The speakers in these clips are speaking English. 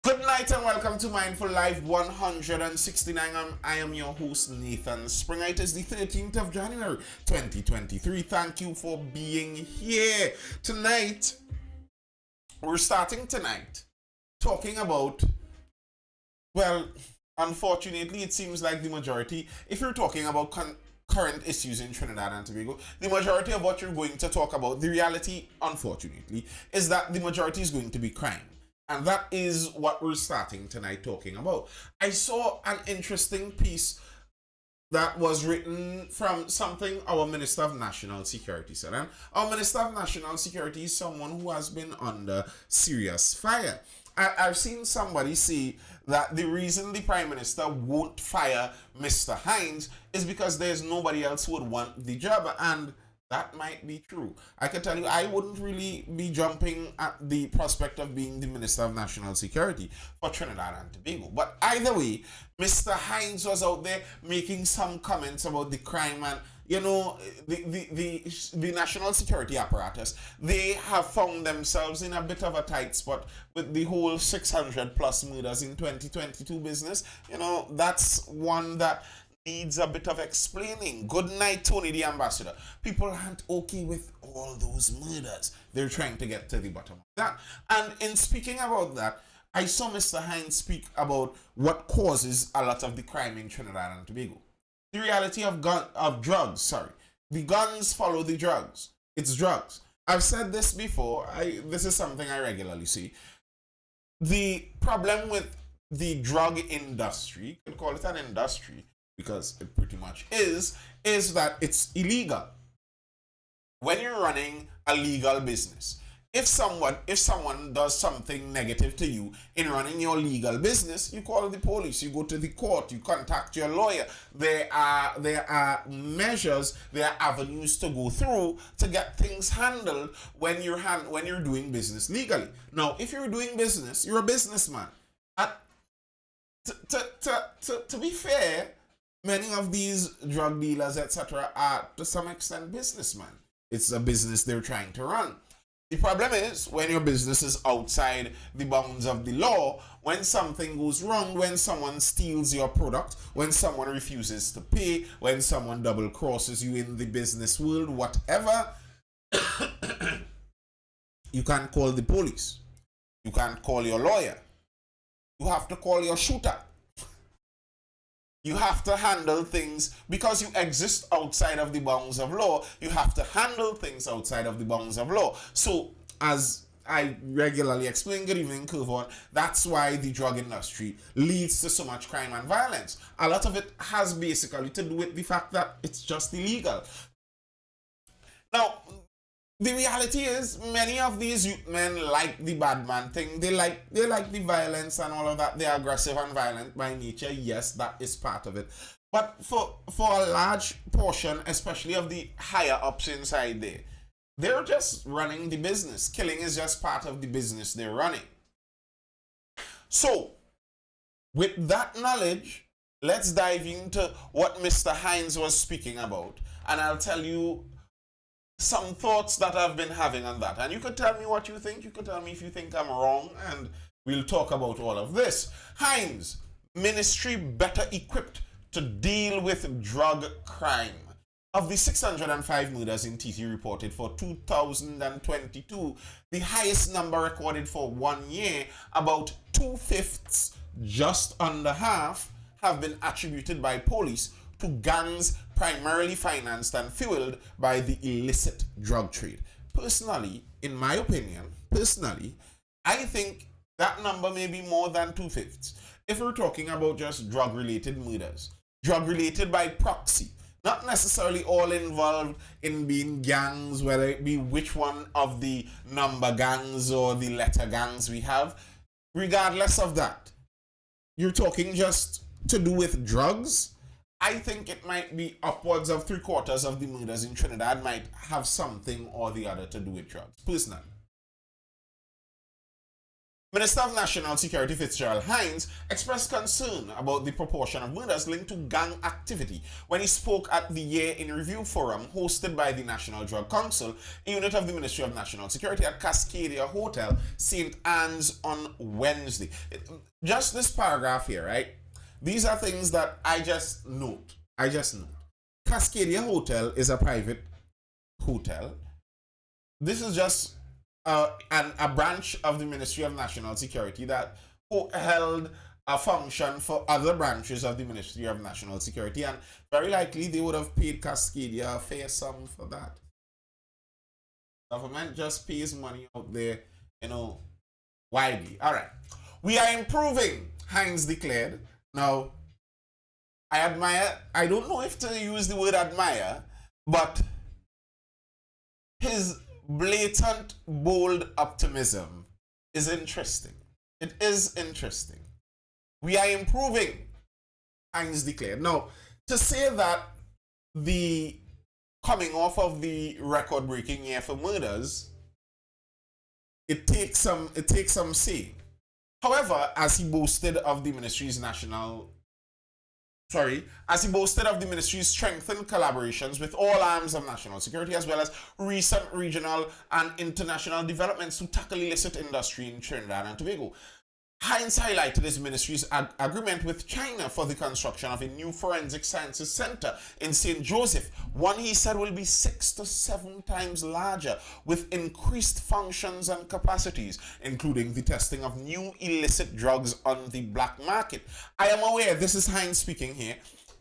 Good night and welcome to Mindful Live 169. I am your host, Nathan Springer. It is the 13th of January 2023. Thank you for being here. Tonight, we're starting tonight talking about, well, unfortunately, it seems like the majority, if you're talking about current issues in Trinidad and Tobago, the majority of what you're going to talk about, the reality, unfortunately, is that the majority is going to be crime. And that is what we're starting tonight talking about. I saw an interesting piece that was written from something our Minister of National Security said. And our Minister of National Security is someone who has been under serious fire. I've seen somebody say that the reason the Prime Minister won't fire Mr. Hines is because there's nobody else who would want the job. And that might be true. I can tell you, I wouldn't really be jumping at the prospect of being the Minister of National Security for Trinidad and Tobago. But either way, Mr. Hines was out there making some comments about the crime and, you know, the national security apparatus. They have found themselves in a bit of a tight spot with the whole 600 plus murders in 2022 business. You know, that's one that needs a bit of explaining. Good night, Tony the Ambassador. People aren't okay with all those murders. They're trying to get to the bottom of that. And in speaking about that, I saw Mr. Hines speak about what causes a lot of the crime in Trinidad and Tobago. The reality of drugs, sorry. The guns follow the drugs. It's drugs. I've said this before. This is something I regularly see. The problem with the drug industry, you could call it an industry, because it pretty much is that it's illegal. When you're running a legal business, if someone does something negative to you in running your legal business, you call the police, you go to the court, you contact your lawyer. There are measures, there are avenues to go through to get things handled when you're doing business legally. Now, if you're doing business, you're a businessman. To be fair, many of these drug dealers, etc., are to some extent businessmen. It's a business they're trying to run. The problem is when your business is outside the bounds of the law, when something goes wrong, when someone steals your product, when someone refuses to pay, when someone double crosses you in the business world, whatever, you can't call the police. You can't call your lawyer. You have to call your shooter. You have to handle things because you exist outside of the bounds of law. You have to handle things outside of the bounds of law. So, as I regularly explain, good evening, Kuvon, that's why the drug industry leads to so much crime and violence. A lot of it has basically to do with the fact that it's just illegal. Now, the reality is many of these youth men like the bad man thing. They like the violence and all of that. They're aggressive and violent by nature. Yes, that is part of it. But for a large portion, especially of the higher ups inside there, they're just running the business. Killing is just part of the business they're running. So, with that knowledge, let's dive into what Mr. Hines was speaking about. And I'll tell you some thoughts that I've been having on that. And you could tell me what you think. You could tell me if you think I'm wrong, and we'll talk about all of this. Hines, ministry better equipped to deal with drug crime. Of the 605 murders in TT reported for 2022, the highest number recorded for 1 year, about 2/5, just under half, have been attributed by police to gangs primarily financed and fueled by the illicit drug trade. Personally, in my opinion, I think that number may be more than 2/5. If we're talking about just drug-related murders, drug-related by proxy, not necessarily all involved in being gangs, whether it be which one of the number gangs or the letter gangs we have, regardless of that, you're talking just to do with drugs. I think it might be upwards of 3/4 of the murders in Trinidad might have something or the other to do with drugs, personally. Minister of National Security Fitzgerald Hines expressed concern about the proportion of murders linked to gang activity when he spoke at the Year in Review Forum hosted by the National Drug Council, a unit of the Ministry of National Security at Cascadia Hotel, St. Anne's on Wednesday. Just this paragraph here, right? These are things that I just note. Cascadia Hotel is a private hotel. This is just a branch of the Ministry of National Security that held a function for other branches of the Ministry of National Security, and very likely they would have paid Cascadia a fair sum for that. Government just pays money out there, widely. All right. We are improving, Hines declared. Now, I don't know if to use the word admire, but his blatant, bold optimism is interesting. It is interesting. We are improving, Hines declared. Now, to say that the coming off of the record-breaking year for murders, it takes some saying. However, as he boasted of the ministry's strengthened collaborations with all arms of national security, as well as recent regional and international developments to tackle illicit industry in Trinidad and Tobago, Hines highlighted his ministry's agreement with China for the construction of a new forensic sciences center in St. Joseph, one he said will be 6 to 7 times larger, with increased functions and capacities, including the testing of new illicit drugs on the black market. I am aware, this is Hines speaking here,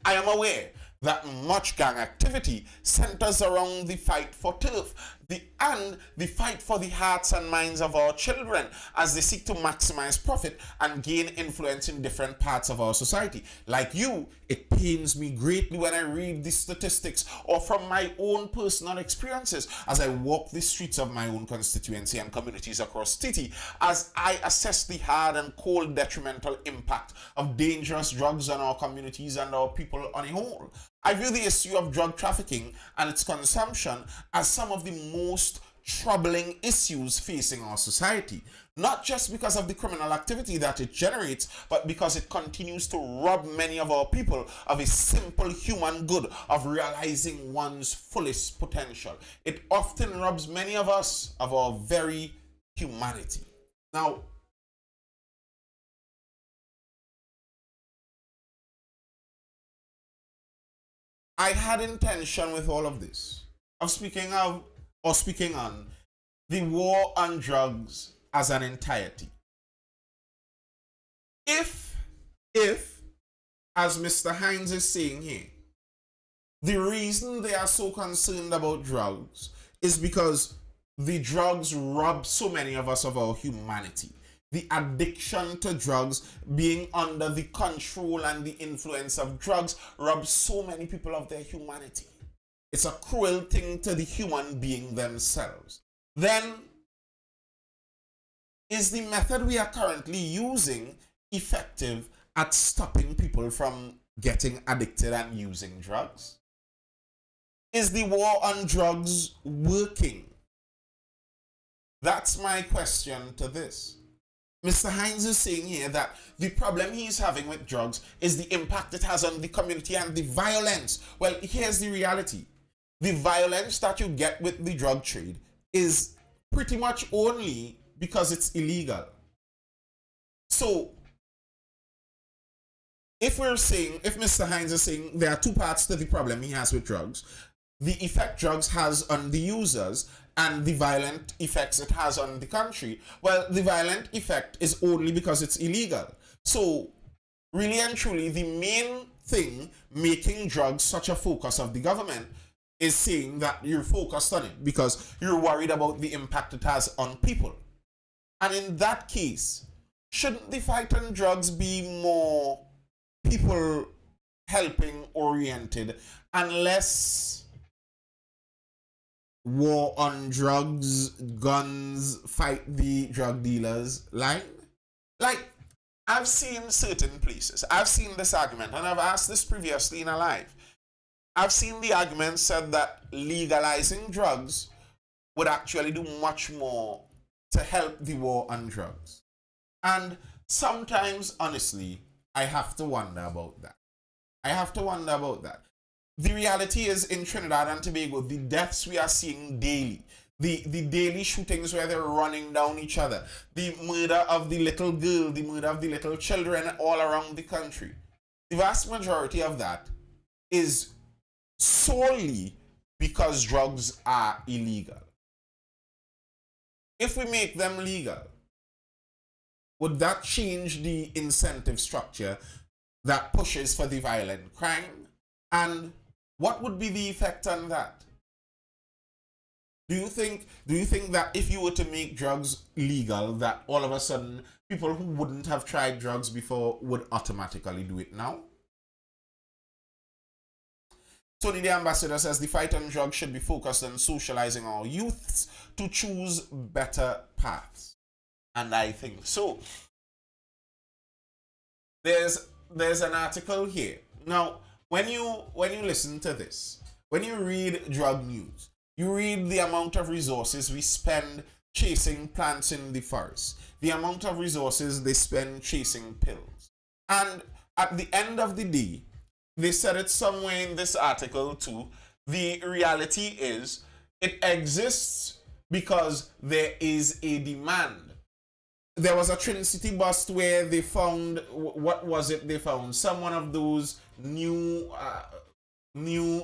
I am aware that much gang activity centers around the fight for turf, and the fight for the hearts and minds of our children as they seek to maximize profit and gain influence in different parts of our society. Like you, it pains me greatly when I read the statistics or from my own personal experiences as I walk the streets of my own constituency and communities across Titi, as I assess the hard and cold detrimental impact of dangerous drugs on our communities and our people on a whole. I view the issue of drug trafficking and its consumption as some of the most troubling issues facing our society, not just because of the criminal activity that it generates, but because it continues to rob many of our people of a simple human good of realizing one's fullest potential. It often robs many of us of our very humanity. Now, I had intention with all of this of speaking on the war on drugs as an entirety. If, as Mr. Hines is saying here, the reason they are so concerned about drugs is because the drugs rob so many of us of our humanity. The addiction to drugs, being under the control and the influence of drugs, robs so many people of their humanity. It's a cruel thing to the human being themselves. Then, is the method we are currently using effective at stopping people from getting addicted and using drugs? Is the war on drugs working? That's my question to this. Mr. Hines is saying here that the problem he's having with drugs is the impact it has on the community and the violence. Well, here's the reality. The violence that you get with the drug trade is pretty much only because it's illegal. So, if Mr. Hines is saying there are two parts to the problem he has with drugs, the effect drugs has on the users and the violent effects it has on the country, well, the violent effect is only because it's illegal. So, really and truly, the main thing making drugs such a focus of the government is saying that you're focused on it because you're worried about the impact it has on people. And in that case, shouldn't the fight on drugs be more people helping oriented and less war on drugs, guns, fight the drug dealers line? Like, I've seen certain places, I've seen this argument, and I've asked this previously in a live. I've seen the argument said that legalizing drugs would actually do much more to help the war on drugs. And sometimes, honestly, I have to wonder about that. I have to wonder about that. The reality is, in Trinidad and Tobago, the deaths we are seeing daily, the daily shootings where they're running down each other, the murder of the little girl, the murder of the little children all around the country, the vast majority of that is solely because drugs are illegal. If we make them legal, would that change the incentive structure that pushes for the violent crime? And what would be the effect on that? Do you think that if you were to make drugs legal, that all of a sudden people who wouldn't have tried drugs before would automatically do it now? Tony the Ambassador says the fight on drugs should be focused on socializing our youths to choose better paths. And I think so. There's an article here. Now, when you listen to this, when you read drug news, you read the amount of resources we spend chasing plants in the forest, the amount of resources they spend chasing pills. And at the end of the day, they said it somewhere in this article too, the reality is it exists because there is a demand. There was a Trinity bust where they found, what was it they found? Some one of those new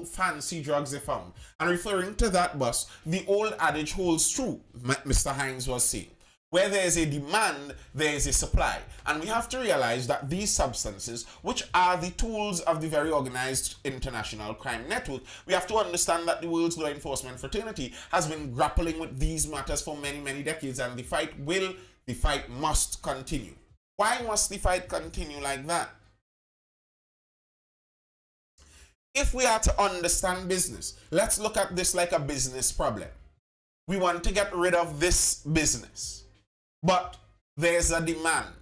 fancy drugs they found. And referring to that bust, the old adage holds true, Mr. Hines was saying. Where there is a demand, there is a supply. And we have to realize that these substances, which are the tools of the very organized international crime network, we have to understand that the world's law enforcement fraternity has been grappling with these matters for many, many decades, and the fight must continue. Why must the fight continue like that? If we are to understand business, let's look at this like a business problem. We want to get rid of this business, but there's a demand.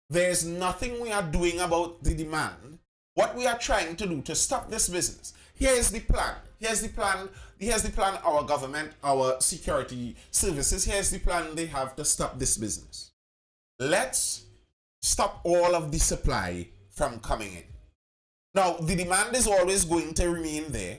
There's nothing we are doing about the demand. What we are trying to do to stop this business. Here is the plan. Here's the plan. Here's the plan our government, our security services, here's the plan they have to stop this business. Let's stop all of the supply from coming in. Now, the demand is always going to remain there,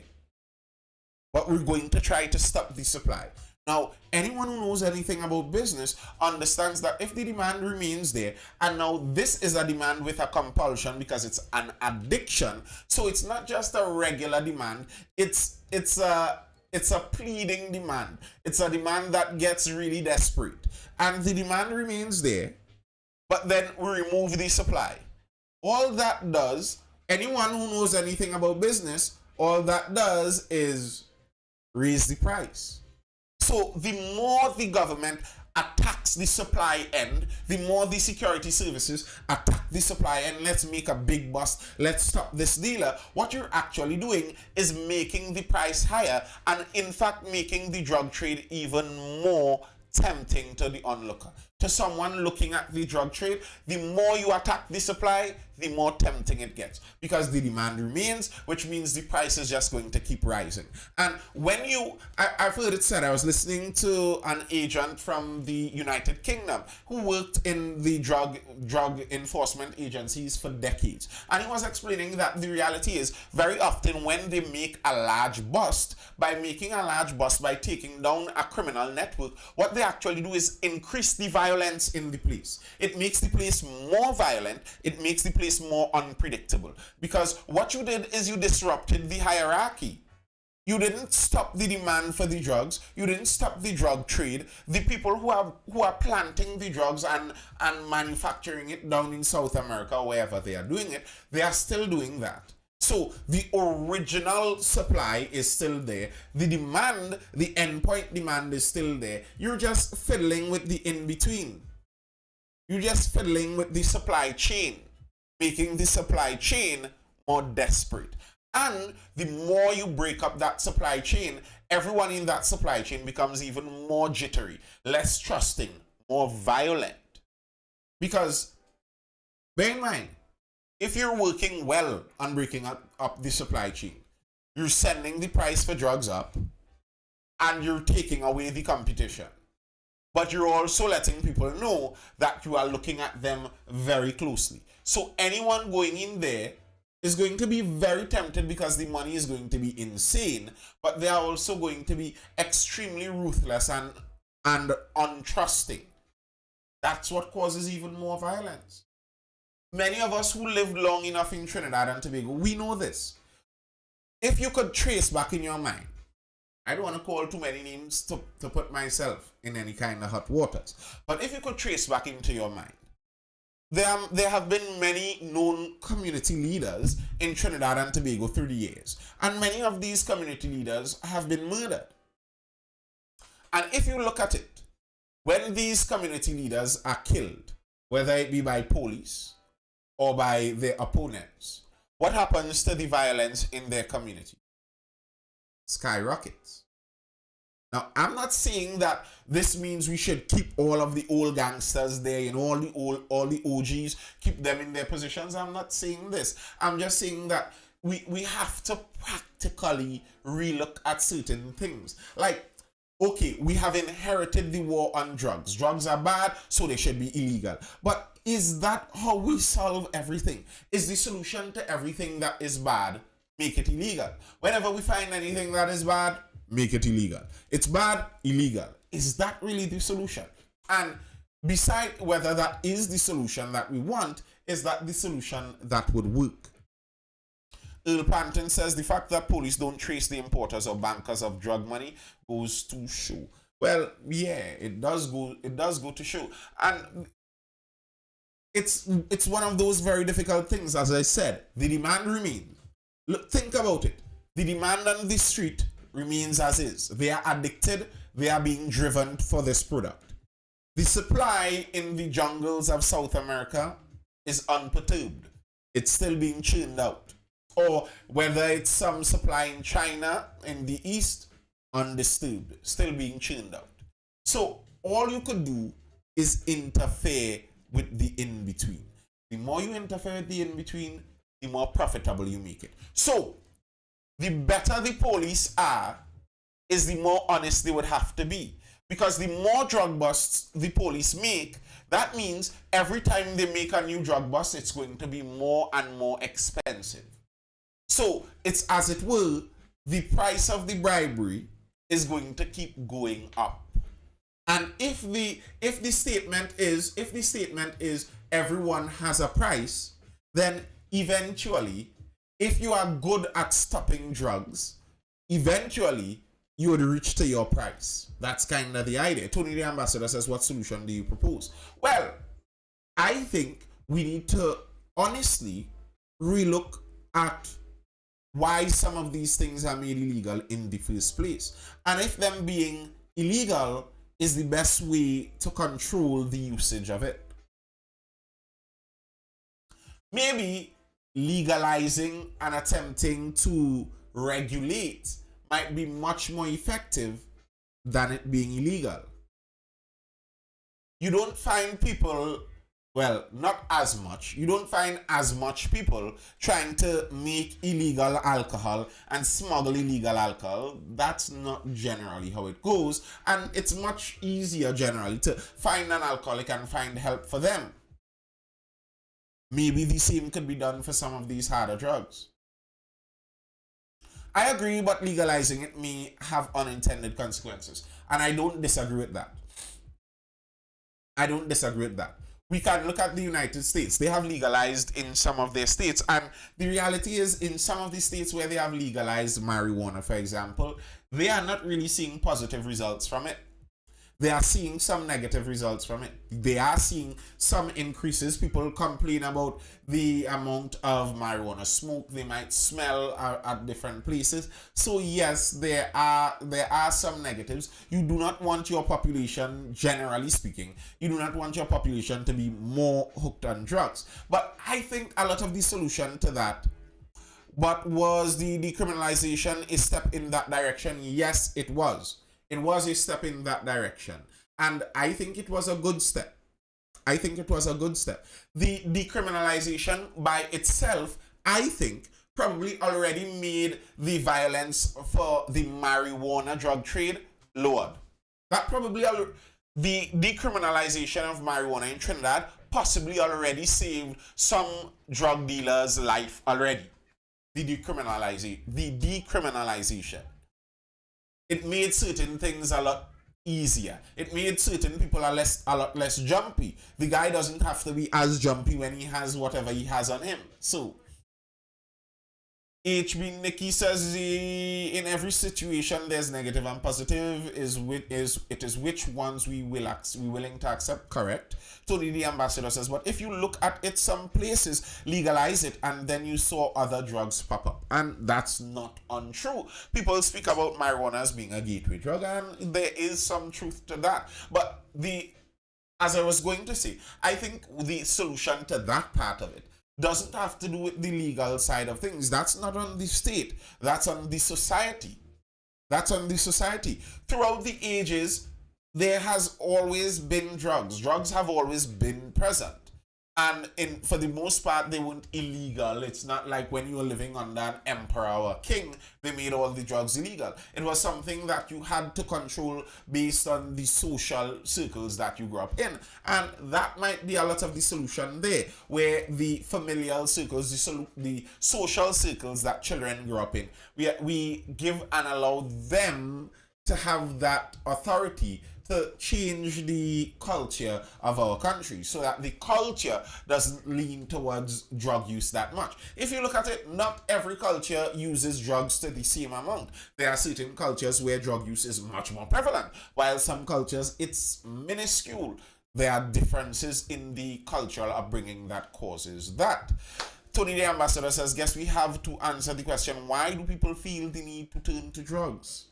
but we're going to try to stop the supply. Now, anyone who knows anything about business understands that if the demand remains there, and now this is a demand with a compulsion because it's an addiction, so it's not just a regular demand, it's a pleading demand. It's a demand that gets really desperate. And the demand remains there, but then we remove the supply. All that does, anyone who knows anything about business, all that does is raise the price. So the more the government attacks the supply end, the more the security services attack the supply end. Let's make a big bust. Let's stop this dealer. What you're actually doing is making the price higher, and in fact making the drug trade even more tempting to the onlooker. To someone looking at the drug trade, the more you attack the supply, the more tempting it gets, because the demand remains, which means the price is just going to keep rising. And when I've heard it said, I was listening to an agent from the United Kingdom who worked in the drug enforcement agencies for decades, and he was explaining that the reality is very often when they make a large bust, by making a large bust, by taking down a criminal network, what they actually do is increase the violence in the place. It makes the place more violent. It makes the place more unpredictable, because what you did is you disrupted the hierarchy. You didn't stop the demand for the drugs. You didn't stop the drug trade. The people who are planting the drugs and manufacturing it down in South America or wherever they are doing it, they are still doing that. So the original supply is still there. The demand, the endpoint demand is still there. You're just fiddling with the in-between. You're just fiddling with the supply chain, making the supply chain more desperate. And the more you break up that supply chain, everyone in that supply chain becomes even more jittery, less trusting, more violent. Because, bear in mind, if you're working well on breaking up the supply chain, you're sending the price for drugs up, and you're taking away the competition. but you're also letting people know that you are looking at them very closely. So anyone going in there is going to be very tempted because the money is going to be insane, but they are also going to be extremely ruthless and untrusting. That's what causes even more violence. Many of us who lived long enough in Trinidad and Tobago, we know this. If you could trace back in your mind, I don't want to call too many names to put myself in any kind of hot waters, but if you could trace back into your mind, there have been many known community leaders in Trinidad and Tobago through the years, and many of these community leaders have been murdered. And if you look at it, when these community leaders are killed, whether it be by police or by their opponents, what happens to the violence in their community? Skyrockets. Now, I'm not saying that this means we should keep all of the old gangsters there, you know, all the OGs, keep them in their positions. I'm not saying this. I'm just saying that we have to practically relook at certain things. Like, okay, we have inherited the war on drugs. Drugs are bad, so they should be illegal. But is that how we solve everything? Is the solution to everything that is bad, make it illegal? Whenever we find anything that is bad, make it illegal. It's bad, illegal. Is that really the solution? And beside whether that is the solution that we want, is that the solution that would work? Earl Panton says the fact that police don't trace the importers or bankers of drug money goes to show. Well, yeah, it does go to show. And it's one of those very difficult things. As I said, the demand remains. Look, think about it. The demand on the street remains as is. They are addicted. They are being driven for this product. The supply in the jungles of South America is unperturbed. It's still being churned out. Or whether it's some supply in China in the east, undisturbed, still being churned out. So all you could do is interfere with the in-between. The more you interfere with the in-between, the more profitable you make it. So the better the police are, is the more honest they would have to be. Because the more drug busts the police make, that means every time they make a new drug bust, it's going to be more and more expensive. So it's, as it were, the price of the bribery is going to keep going up. And if the statement is everyone has a price, then eventually, if you are good at stopping drugs, eventually you would reach to your price. That's kind of the idea. Tony the Ambassador says, what solution do you propose? Well, I think we need to honestly relook at why some of these things are made illegal in the first place. And if them being illegal is the best way to control the usage of it. Maybe legalizing and attempting to regulate might be much more effective than it being illegal. You don't find people, well, not as much, you don't find as much people trying to make illegal alcohol and smuggle illegal alcohol. That's not generally how it goes. And it's much easier generally to find an alcoholic and find help for them. Maybe the same could be done for some of these harder drugs. I agree, but legalizing it may have unintended consequences. And I don't disagree with that. I don't disagree with that. We can look at the United States. They have legalized in some of their states. And the reality is, in some of the states where they have legalized marijuana, for example, they are not really seeing positive results from it. They are seeing some negative results from it. They are seeing some increases. People complain about the amount of marijuana smoke they might smell at different places. So yes, there are some negatives. You do not want your population, generally speaking, you do not want your population to be more hooked on drugs. But I think a lot of the solution to that, but was the decriminalization a step in that direction? Yes, it was. It was a step in that direction. And I think it was a good step. I think it was a good step. The decriminalization by itself, I think, probably already made the violence for the marijuana drug trade lowered. That probably, the decriminalization of marijuana in Trinidad possibly already saved some drug dealers' life already. The decriminalization. It made certain things a lot easier. It made certain people a lot less jumpy. The guy doesn't have to be as jumpy when he has whatever he has on him. So HB Nikki says in every situation there's negative and positive. It is which ones we willing to accept. Correct. Tony the ambassador says, but if you look at it, some places legalize it and then you saw other drugs pop up, and that's not untrue. People speak about marijuana as being a gateway drug, and there is some truth to that. But as I was going to say, I think the solution to that part of it doesn't have to do with the legal side of things. That's not on the state. That's on the society. That's on the society. Throughout the ages, there has always been drugs. Drugs have always been present. And for the most part, they weren't illegal. It's not like when you were living under an emperor or a king, they made all the drugs illegal. It was something that you had to control based on the social circles that you grew up in. And that might be a lot of the solution there, where the familial circles, the social circles that children grew up in, we give and allow them to have that authority to change the culture of our country so that the culture doesn't lean towards drug use that much. If you look at it, not every culture uses drugs to the same amount. There are certain cultures where drug use is much more prevalent, while some cultures it's minuscule. There are differences in the cultural upbringing that causes that. Tony the ambassador says, guess we have to answer the question, why do people feel the need to turn to drugs?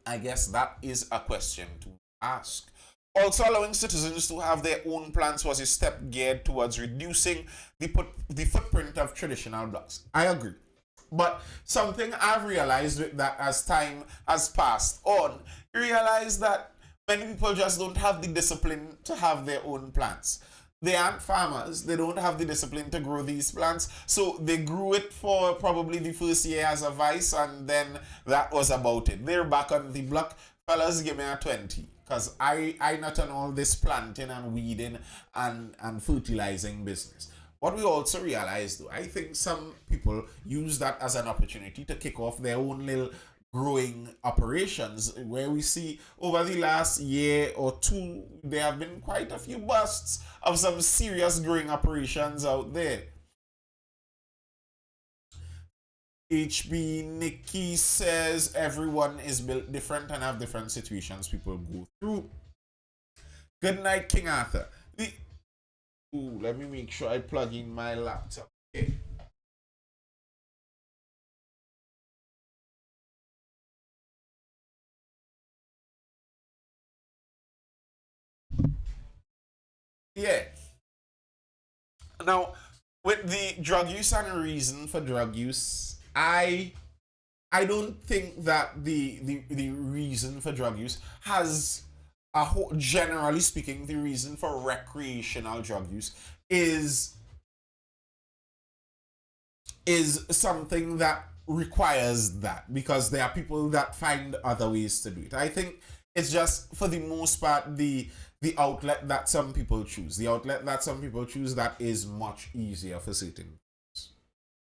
I guess that is a question to ask. Also, allowing citizens to have their own plants was a step geared towards reducing the footprint of traditional blocks. I agree. But something I've realized with that as time has passed on, you realize that many people just don't have the discipline to have their own plants. They aren't farmers. They don't have the discipline to grow these plants. So they grew it for probably the first year as a vice, and then that was about it. They're back on the block. Fellas, give me a 20. Because I not on all this planting and weeding and fertilizing business. What we also realize, though, I think some people use that as an opportunity to kick off their own little growing operations, where we see over the last year or two there have been quite a few busts of some serious growing operations out there. HB Nikki says everyone is built different and have different situations people go through. Good night, King Arthur. Let me make sure I plug in my laptop. Okay. Yeah. Now, with the drug use and reason for drug use, I don't think that the reason for drug use has a whole, generally speaking, the reason for recreational drug use is something that requires that, because there are people that find other ways to do it. I think it's just for the most part the outlet that some people choose. The outlet that some people choose that is much easier for certain.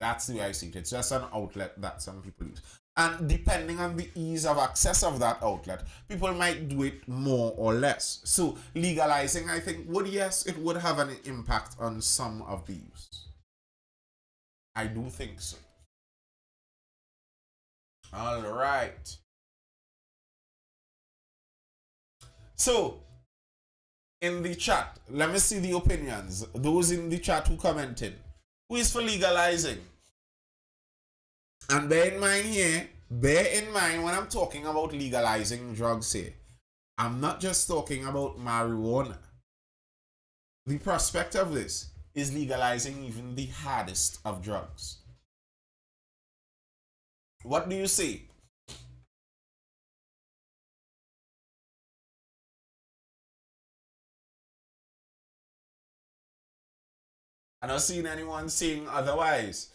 That's the way I see it. It's just an outlet that some people use. And depending on the ease of access of that outlet, people might do it more or less. So legalizing, I think, yes, it would have an impact on some of these. I do think so. All right. So, in the chat, let me see the opinions. Those in the chat who commented. Who is for legalizing? And bear in mind when I'm talking about legalizing drugs here, I'm not just talking about marijuana. The prospect of this is legalizing even the hardest of drugs. What do you say? I'm not seeing anyone saying otherwise.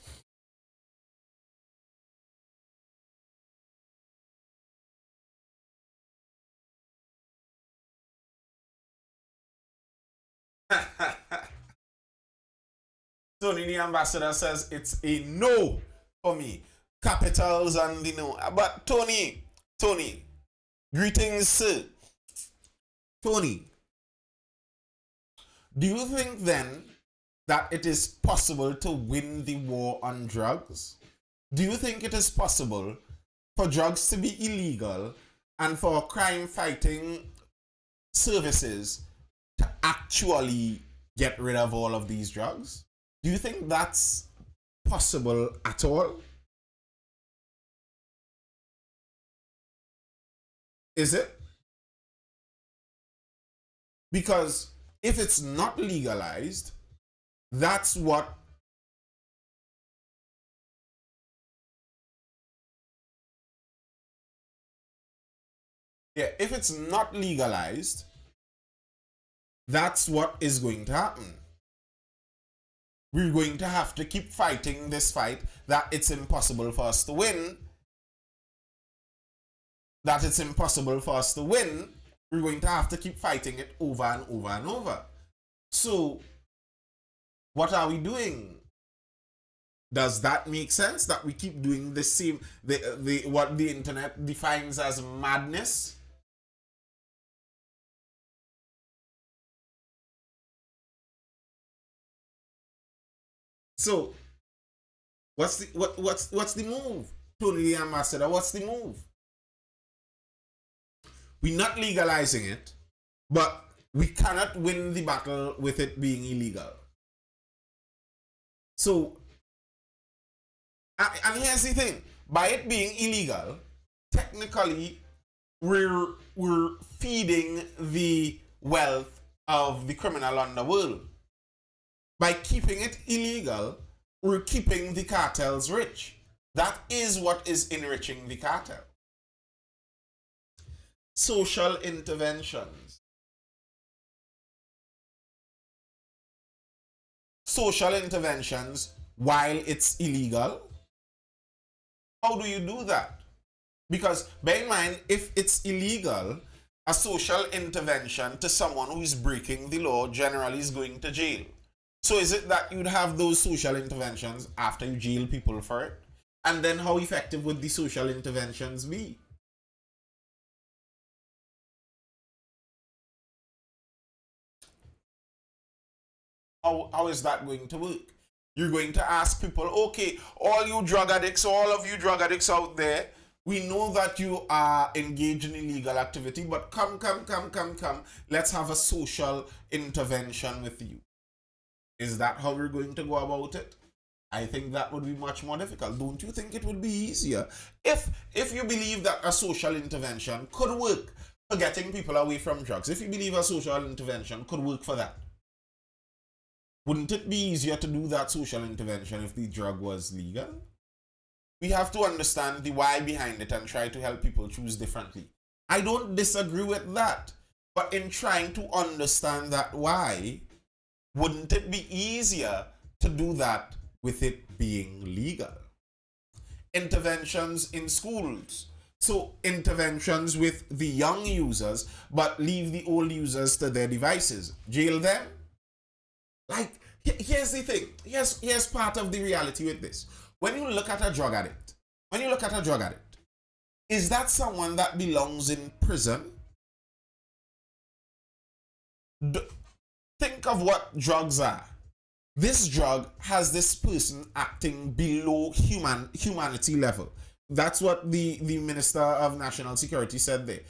Tony the ambassador says it's a no for me. Capitals and the no. But Tony, greetings, sir. Tony, do you think then that it is possible to win the war on drugs? Do you think it is possible for drugs to be illegal and for crime fighting services to actually get rid of all of these drugs? Do you think that's possible at all? Is it? Because if it's not legalized, that's what if it's not legalized, that's what is going to happen. We're going to have to keep fighting this fight that it's impossible for us to win. That it's impossible for us to win. We're going to have to keep fighting it over and over and over. So, what are we doing? Does that make sense that we keep doing the same, what the internet defines as madness? So, what's the move? Tony the ambassador, what's the move? We're not legalizing it, but we cannot win the battle with it being illegal. So, and here's the thing: by it being illegal, technically, we're feeding the wealth of the criminal underworld. By keeping it illegal, we're keeping the cartels rich. That is what is enriching the cartel. Social interventions. Social interventions while it's illegal. How do you do that? Because bear in mind, if it's illegal, a social intervention to someone who is breaking the law generally is going to jail. So is it that you'd have those social interventions after you jail people for it? And then how effective would the social interventions be? How is that going to work? You're going to ask people, okay, all you drug addicts, all of you drug addicts out there, we know that you are engaged in illegal activity, but come. Let's have a social intervention with you. Is that how we're going to go about it? I think that would be much more difficult. Don't you think it would be easier if you believe that a social intervention could work for getting people away from drugs? If you believe a social intervention could work for that, wouldn't it be easier to do that social intervention if the drug was legal? We have to understand the why behind it and try to help people choose differently. I don't disagree with that. But in trying to understand that why, wouldn't it be easier to do that with it being legal? Interventions in schools. So interventions with the young users, but leave the old users to their devices. Jail them? Like, here's the thing. Here's part of the reality with this. When you look at a drug addict, is that someone that belongs in prison? Think of what drugs are. This drug has this person acting below humanity level. That's what the Minister of National Security said there.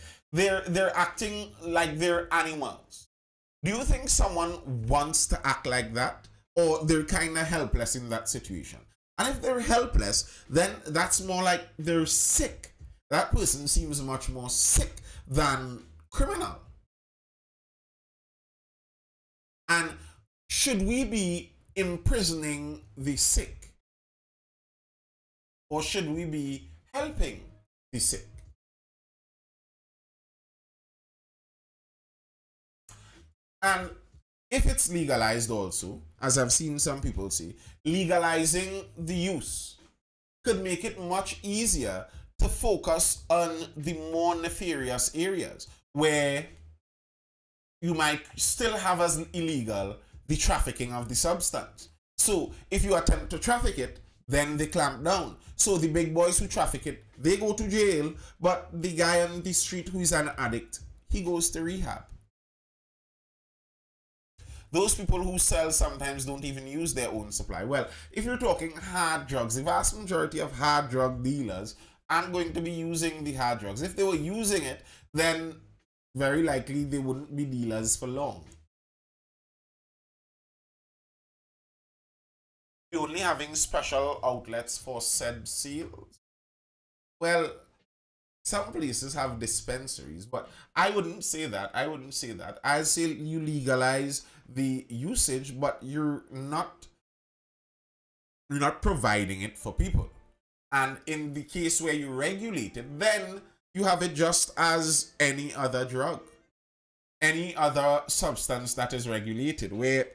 They're acting like they're animals. Do you think someone wants to act like that? Or they're kind of helpless in that situation? And if they're helpless, then that's more like they're sick. That person seems much more sick than criminal. And should we be imprisoning the sick? Or should we be helping the sick? And if it's legalized also, as I've seen some people say, legalizing the use could make it much easier to focus on the more nefarious areas where you might still have as illegal the trafficking of the substance. So if you attempt to traffic it, then they clamp down. So the big boys who traffic it, they go to jail, but the guy on the street who is an addict, he goes to rehab. Those people who sell sometimes don't even use their own supply. Well, if you're talking hard drugs, the vast majority of hard drug dealers aren't going to be using the hard drugs. If they were using it, then very likely they wouldn't be dealers for long. You're only having special outlets for said sales. Well, some places have dispensaries, but I wouldn't say that. I wouldn't say that. I'd say you legalize the usage, but you're not providing it for people. And in the case where you regulate it, then you have it just as any other drug, any other substance that is regulated, where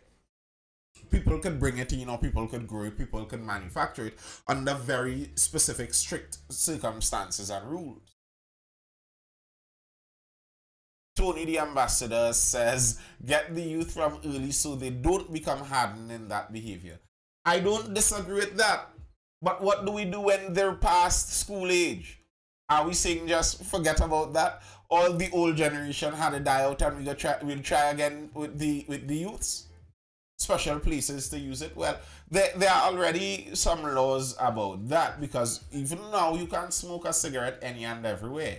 people could bring it in, or people could grow it, people could manufacture it under very specific, strict circumstances and rules. Tony the ambassador says, get the youth from early so they don't become hardened in that behavior. I don't disagree with that. But what do we do when they're past school age? Are we saying just forget about that? All the old generation had to die out and we'll try again with the youths? Special places to use it? Well, there are already some laws about that, because even now you can't smoke a cigarette any and everywhere.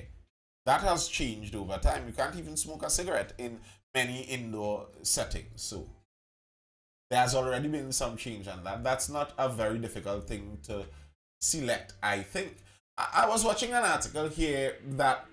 That has changed over time. You can't even smoke a cigarette in many indoor settings. So there's already been some change on that. That's not a very difficult thing to select, I think. I was watching an article here that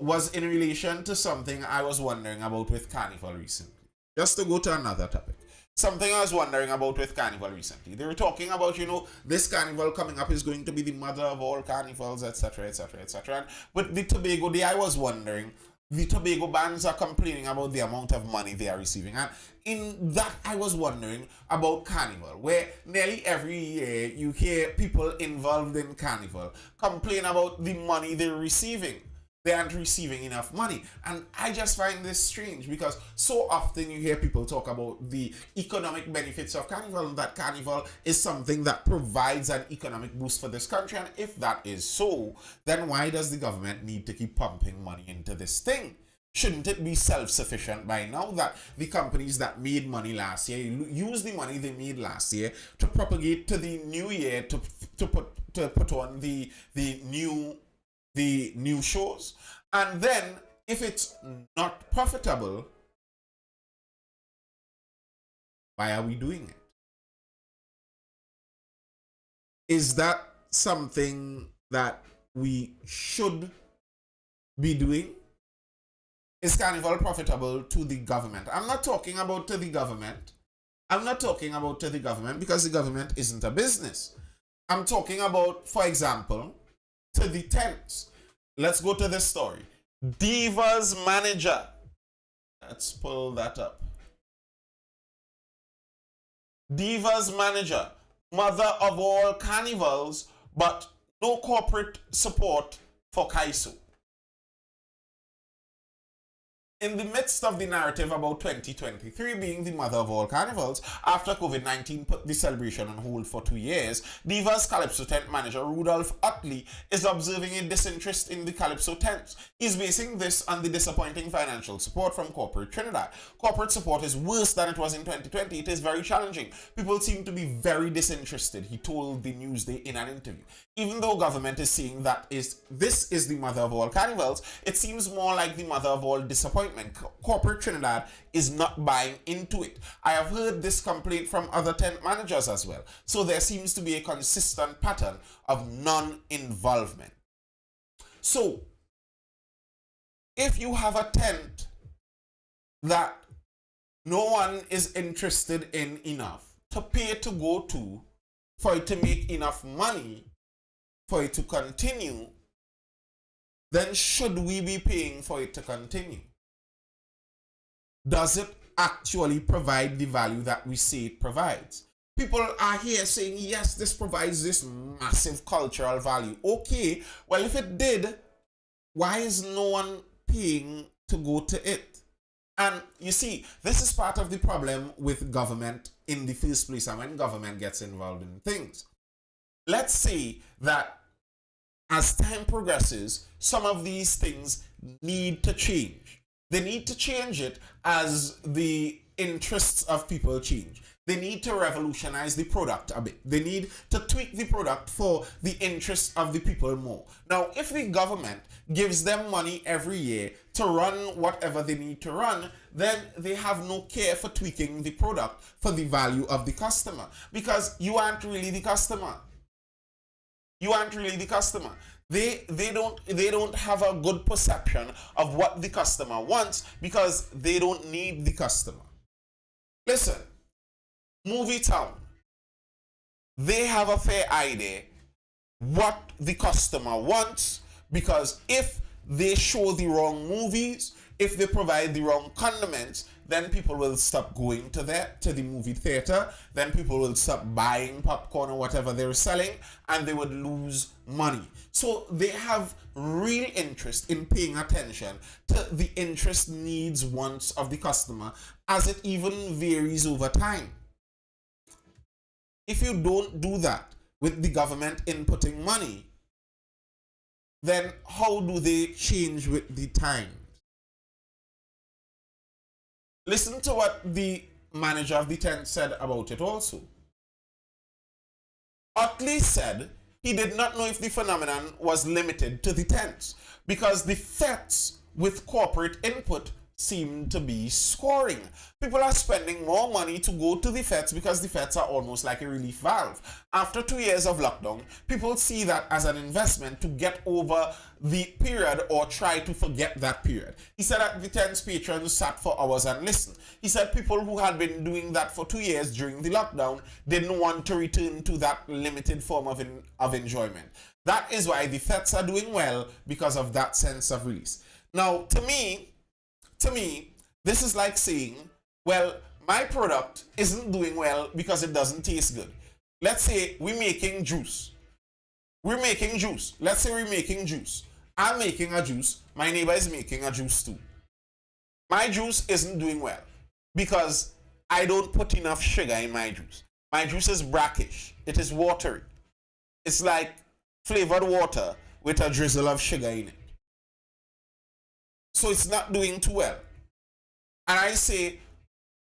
was in relation to something I was wondering about with Carnival recently. Just to go to another topic. Something I was wondering about with Carnival recently. They were talking about, this Carnival coming up is going to be the mother of all carnivals, etc., etc., etc. With the Tobago Day, I was wondering, the Tobago bands are complaining about the amount of money they are receiving. And in that, I was wondering about Carnival, where nearly every year you hear people involved in Carnival complain about the money they're receiving. They aren't receiving enough money. And I just find this strange, because so often you hear people talk about the economic benefits of Carnival, and that Carnival is something that provides an economic boost for this country. And if that is so, then why does the government need to keep pumping money into this thing? Shouldn't it be self-sufficient by now, that the companies that made money last year use the money they made last year to propagate to the new year, to put on the new shows? And then if it's not profitable, why are we doing it? Is that something that we should be doing? Is Carnival profitable to the government? I'm not talking about to the government. I'm not talking about to the government, because the government isn't a business. I'm talking about, for example, to the tents. Let's go to this story. Diva's manager. Let's pull that up. Diva's manager, mother of all carnivals, but no corporate support for Kaiso. In the midst of the narrative about 2023 being the mother of all carnivals, after COVID-19 put the celebration on hold for 2 years, Diva's Calypso tent manager Rudolph Utley is observing a disinterest in the Calypso tents. He's basing this on the disappointing financial support from corporate Trinidad. Corporate support is worse than it was in 2020. It is very challenging. People seem to be very disinterested, he told the Newsday in an interview. Even though government is saying that this is the mother of all carnivals, it seems more like the mother of all disappointment. Corporate Trinidad is not buying into it. I have heard this complaint from other tent managers as well. So there seems to be a consistent pattern of non-involvement. So, if you have a tent that no one is interested in enough to pay to go to, for it to make enough money, for it to continue, then should we be paying for it to continue? Does it actually provide the value that we say it provides? People are here saying, yes, this provides this massive cultural value. Okay, well, if it did, why is no one paying to go to it? And you see, this is part of the problem with government in the first place and when government gets involved in things. Let's say that as time progresses, some of these things need to change. They need to change it as the interests of people change. They need to revolutionize the product a bit. They need to tweak the product for the interests of the people more. Now, if the government gives them money every year to run whatever they need to run, then they have no care for tweaking the product for the value of the customer, because you aren't really the customer. You aren't really the customer. They don't have a good perception of what the customer wants because they don't need the customer. Listen, Movie Town, they have a fair idea what the customer wants, because if they show the wrong movies, if they provide the wrong condiments, then people will stop going to the movie theater, then people will stop buying popcorn or whatever they're selling, and they would lose money. So they have real interest in paying attention to the interest, needs, wants of the customer, as it even varies over time. If you don't do that with the government inputting money, then how do they change with the times? Listen to what the manager of the tent said about it also. Otley said he did not know if the phenomenon was limited to the tents, because the fetes with corporate input seem to be scoring. People are spending more money to go to the fetes because the fetes are almost like a relief valve. After 2 years of lockdown, people see that as an investment to get over the period or try to forget that period. He said that the tents patrons sat for hours and listened. He said people who had been doing that for 2 years during the lockdown didn't want to return to that limited form of enjoyment. That is why the fetes are doing well, because of that sense of release. Now, to me, this is like saying, well, my product isn't doing well because it doesn't taste good. Let's say we're making juice. Let's say we're making juice. I'm making a juice. My neighbor is making a juice too. My juice isn't doing well because I don't put enough sugar in my juice. My juice is brackish. It is watery. It's like flavored water with a drizzle of sugar in it. So it's not doing too well. And I say,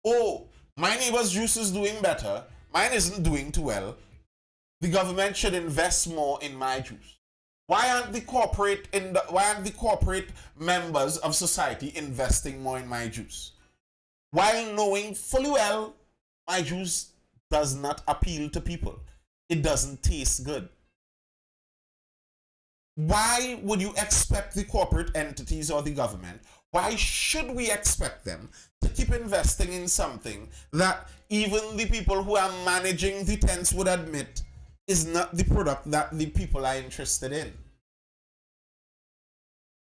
oh, my neighbor's juice is doing better. Mine isn't doing too well. The government should invest more in my juice. Why aren't the corporate members of society investing more in my juice? While knowing fully well my juice does not appeal to people. It doesn't taste good. Why would you expect the corporate entities or the government? Why should we expect them to keep investing in something that even the people who are managing the tents would admit is not the product that the people are interested in?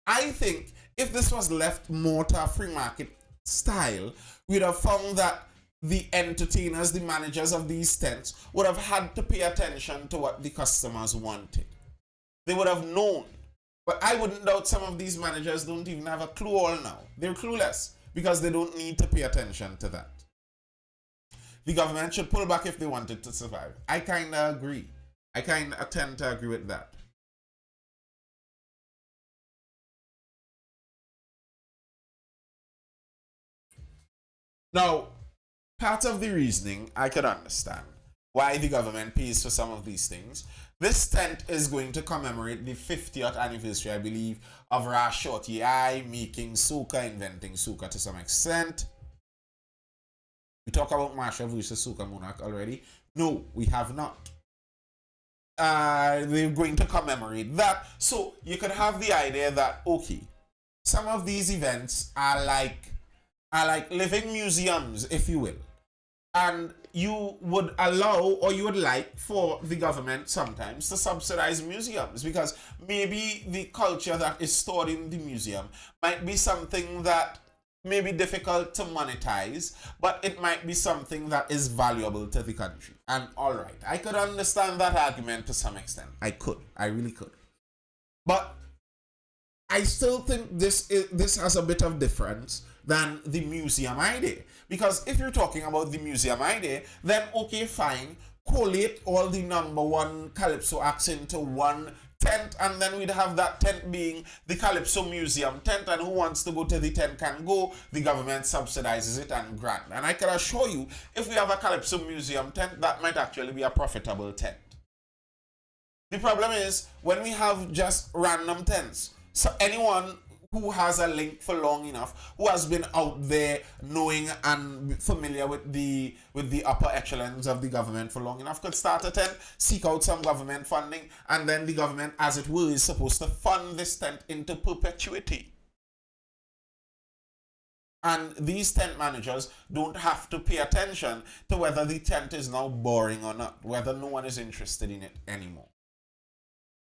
I think if this was left more to a free market style, we'd have found that the entertainers, the managers of these tents, would have had to pay attention to what the customers wanted. They would have known. But I wouldn't doubt some of these managers don't even have a clue all now. They're clueless because they don't need to pay attention to that. The government should pull back if they wanted to survive. I kind of agree. I kind of tend to agree with that. Now, part of the reasoning I could understand why the government pays for some of these things. This tent is going to commemorate the 50th anniversary, I believe, of Ra Shorty I making soca, inventing soca to some extent. We talk about Marsha versus Soca Monarch already. No, we have not. They're going to commemorate that. So you could have the idea that, okay, some of these events are like living museums, if you will. And you would allow, or you would like for the government sometimes to subsidize museums, because maybe the culture that is stored in the museum might be something that may be difficult to monetize, but it might be something that is valuable to the country. And all right, I could understand that argument to some extent. I really could. But I still think this has a bit of difference than the museum idea. Because if you're talking about the museum idea, then okay, fine, collate all the number one Calypso acts into one tent, and then we'd have that tent being the Calypso Museum tent, and who wants to go to the tent can go. The government subsidizes it and grant. And I can assure you, if we have a Calypso Museum tent, that might actually be a profitable tent. The problem is when we have just random tents. So anyone who has a link for long enough, who has been out there knowing and familiar with the upper echelons of the government for long enough, could start a tent, seek out some government funding, and then the government, as it were, is supposed to fund this tent into perpetuity. And these tent managers don't have to pay attention to whether the tent is now boring or not, whether no one is interested in it anymore.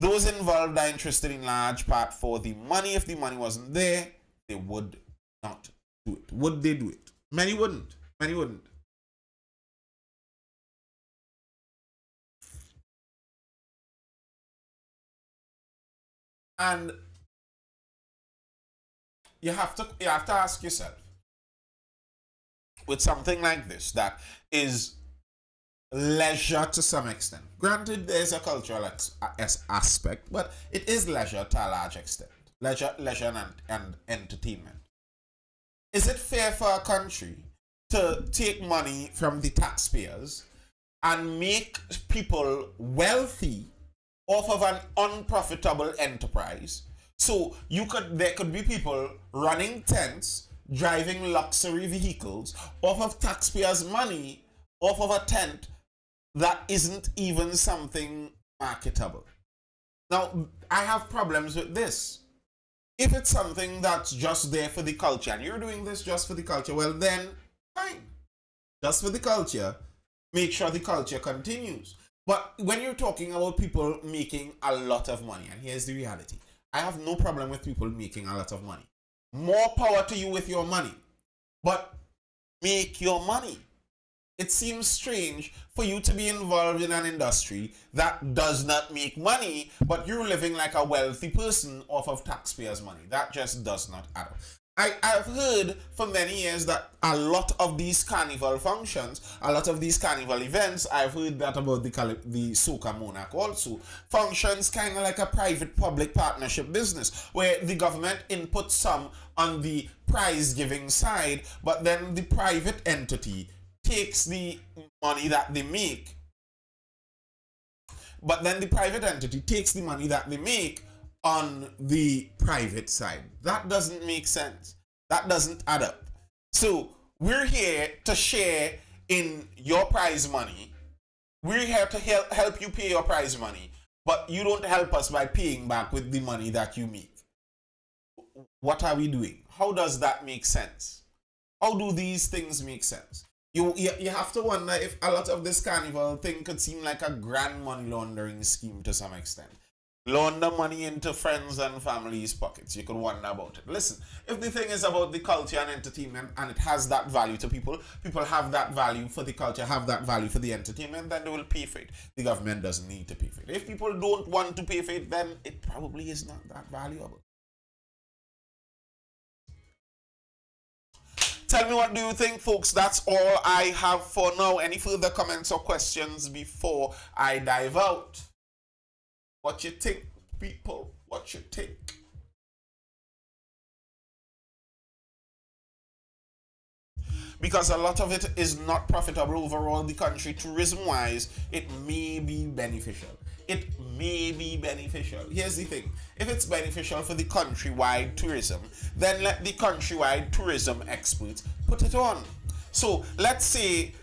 Those involved are interested in large part for the money. If the money wasn't there, they would not do it. Would they do it? Many wouldn't. Many wouldn't. And you have to ask yourself, with something like this that is leisure to some extent. Granted, there's a cultural aspect, but it is leisure to a large extent. Leisure and entertainment. Is it fair for a country to take money from the taxpayers and make people wealthy off of an unprofitable enterprise? So there could be people running tents, driving luxury vehicles off of taxpayers' money, off of a tent that isn't even something marketable. Now, I have problems with this. If it's something that's just there for the culture, and you're doing this just for the culture, well then, fine. Just for the culture, make sure the culture continues. But when you're talking about people making a lot of money, and here's the reality, I have no problem with people making a lot of money. More power to you with your money. But make your money. It seems strange for you to be involved in an industry that does not make money, but you're living like a wealthy person off of taxpayers' money. That just does not add up. I've heard for many years that a lot of these carnival functions, a lot of these carnival events, I've heard that about the Soca Monarch also, functions kind of like a private-public partnership business, where the government inputs some on the prize-giving side, but then the private entity takes the money that they make. But then the private entity takes the money that they make on the private side. That doesn't make sense. That doesn't add up. So we're here to share in your prize money. We're here to help you pay your prize money, but you don't help us by paying back with the money that you make. What are we doing? How does that make sense? How do these things make sense? You have to wonder if a lot of this carnival thing could seem like a grand money laundering scheme to some extent. Launder money into friends and family's pockets. You could wonder about it. Listen, if the thing is about the culture and entertainment and it has that value to people, people have that value for the culture, have that value for the entertainment, then they will pay for it. The government doesn't need to pay for it. If people don't want to pay for it, then it probably is not that valuable. Tell me, what do you think, folks? That's all I have for now. Any further comments or questions before I dive out? What you think, people? What you think? Because a lot of it is not profitable overall the country. Tourism-wise, it may be beneficial. It may be beneficial. Here's the thing. If it's beneficial for the countrywide tourism, then let the countrywide tourism experts put it on. So let's say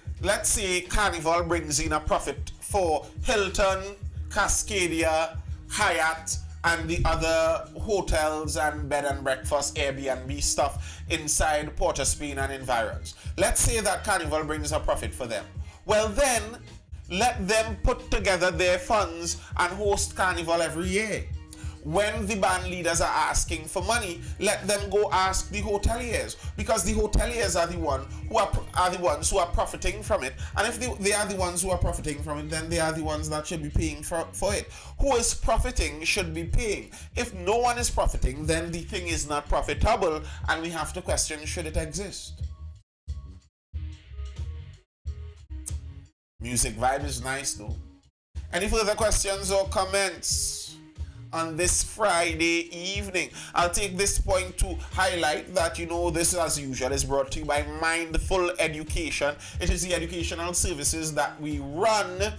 Carnival brings in a profit for Hilton, Cascadia, Hyatt, and the other hotels and bed and breakfast, Airbnb stuff inside Port of Spain and environs. Let's say that Carnival brings a profit for them. Well then, let them put together their funds and host Carnival every year. when the band leaders are asking for money, let them go ask the hoteliers, because the hoteliers are the ones who are profiting from it. And if they are the ones who are profiting from it, then they are the ones that should be paying for it. Who is profiting should be paying. If no one is profiting, then the thing is not profitable, and we have to question, should it exist? Music vibe is nice though. Any further questions or comments on this Friday evening? I'll take this point to highlight that, this as usual is brought to you by Mindful Education. It is the educational services that we run.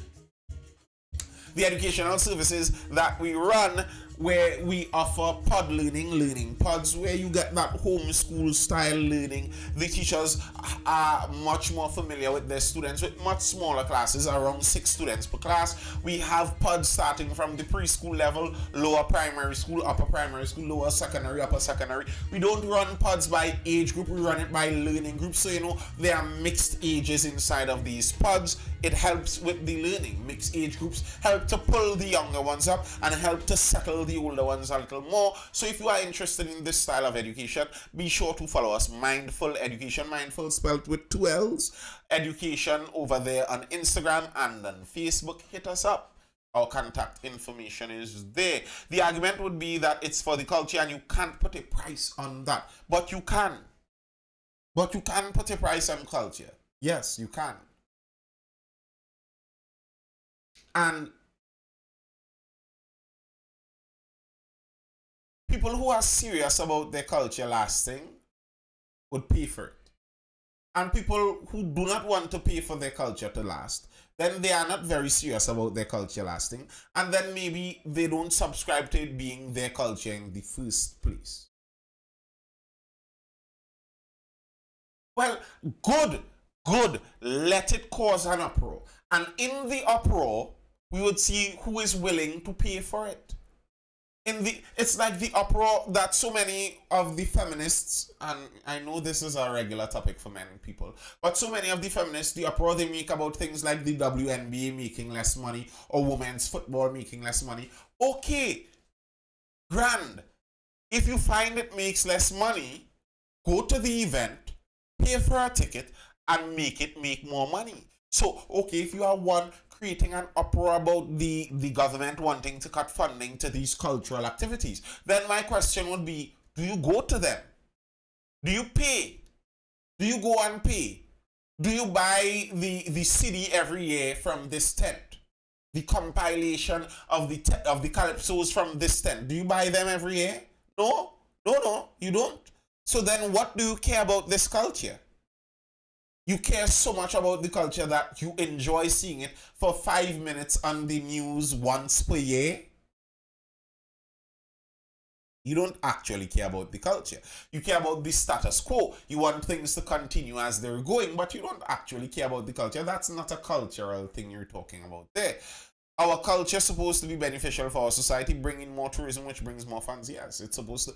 Where we offer pod learning pods, where you get that homeschool style learning. The teachers are much more familiar with their students with much smaller classes, around 6 students per class. We have pods starting from the preschool level, lower primary school, upper primary school, lower secondary, upper secondary. We don't run pods by age group, we run it by learning groups. So there are mixed ages inside of these pods. It helps with the learning. Mixed age groups help to pull the younger ones up and help to settle the older ones a little more. So if you are interested in this style of education, be sure to follow us. Mindful Education, mindful spelled with 2 L's, education, over there on Instagram and on Facebook. Hit us up. Our contact information is there. The argument would be that it's for the culture and you can't put a price on that. But you can. But you can put a price on culture. Yes, you can. And people who are serious about their culture lasting would pay for it. And people who do not want to pay for their culture to last, then they are not very serious about their culture lasting. And then maybe they don't subscribe to it being their culture in the first place. Well, good. Let it cause an uproar. And in the uproar, we would see who is willing to pay for it. It's like the uproar that so many of the feminists, and I know this is a regular topic for many people, but so many of the feminists, the uproar they make about things like the WNBA making less money or women's football making less money. Okay, grand. If you find it makes less money, go to the event, pay for a ticket, and make it make more money. So, okay, if you are one creating an uproar about the government wanting to cut funding to these cultural activities, then my question would be, do you go to them? Do you pay? Do you go and pay? Do you buy the CD every year from this tent? The compilation of the calypsos from this tent. Do you buy them every year? No, you don't. So then what do you care about this culture? You care so much about the culture that you enjoy seeing it for 5 minutes on the news once per year. You don't actually care about the culture. You care about the status quo. You want things to continue as they're going, but you don't actually care about the culture. That's not a cultural thing you're talking about there. Our culture is supposed to be beneficial for our society, bringing more tourism, which brings more funds. Yes, it's supposed to.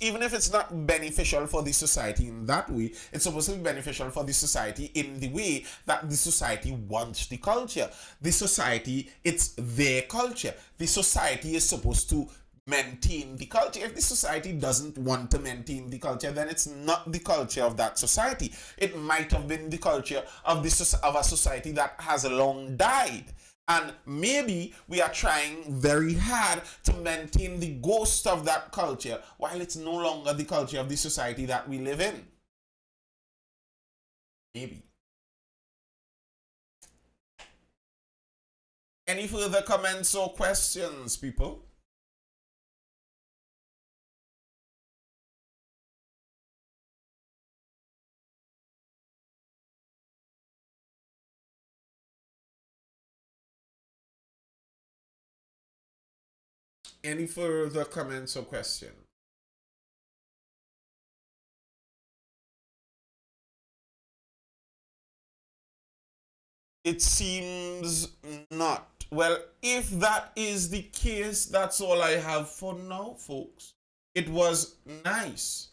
Even if it's not beneficial for the society in that way, it's supposed to be beneficial for the society in the way that the society wants the culture. The society, it's their culture. The society is supposed to maintain the culture. If the society doesn't want to maintain the culture, then it's not the culture of that society. It might have been the culture of a society that has long died. And maybe we are trying very hard to maintain the ghost of that culture while it's no longer the culture of the society that we live in. Maybe. Any further comments or questions, people? Any further comments or questions? It seems not. Well, if that is the case, that's all I have for now, folks. It was nice.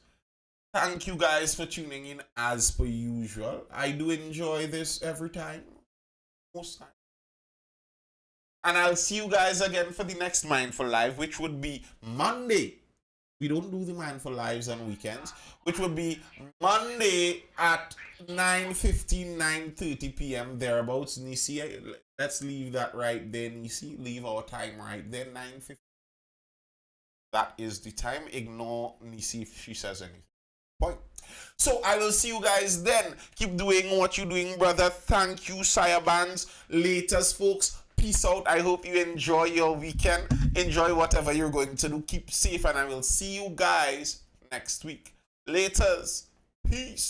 Thank you guys for tuning in as per usual. I do enjoy this every time, most times. And I'll see you guys again for the next Mindful Live, which would be Monday. We don't do the Mindful Lives on weekends, which would be Monday at 9:15, 9:30 p.m. thereabouts. Nisi, let's leave that right there, Nisi. Leave our time right there, 9:15. That is the time. Ignore Nisi if she says anything. Point. So I will see you guys then. Keep doing what you're doing, brother. Thank you, Sire Bands. Latest, folks. Peace out. I hope you enjoy your weekend. Enjoy whatever you're going to do. Keep safe, and I will see you guys next week. Laters. Peace.